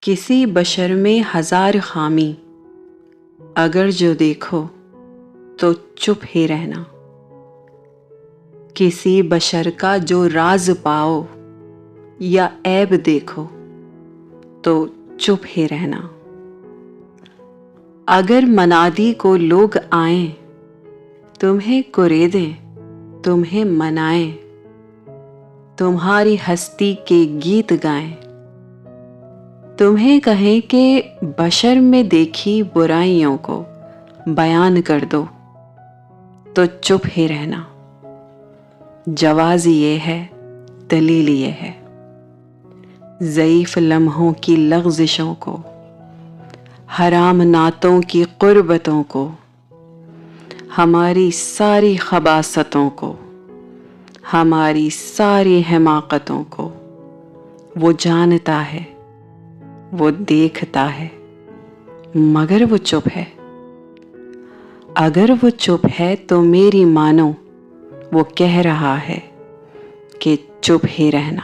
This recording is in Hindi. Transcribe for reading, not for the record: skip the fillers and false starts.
किसी बशर में हजार खामी, अगर जो देखो तो चुप ही रहना। किसी बशर का जो राज पाओ या ऐब देखो तो चुप ही रहना। अगर मनादी को लोग आएं, तुम्हें कुरेदें, तुम्हें मनाएं, तुम्हारी हस्ती के गीत गाएं, तुम्हें कहें कि बशर में देखी बुराइयों को बयान कर दो तो चुप ही रहना। जवाज़ ये है, दलील ये है, ज़ईफ़ लम्हों की लग़ज़िशों को, हराम नातों की क़ुर्बतों को, हमारी सारी खबासतों को, हमारी सारी हिमाकतों को वो जानता है, वो देखता है, मगर वो चुप है। अगर वो चुप है तो मेरी मानो वो कह रहा है कि चुप ही रहना।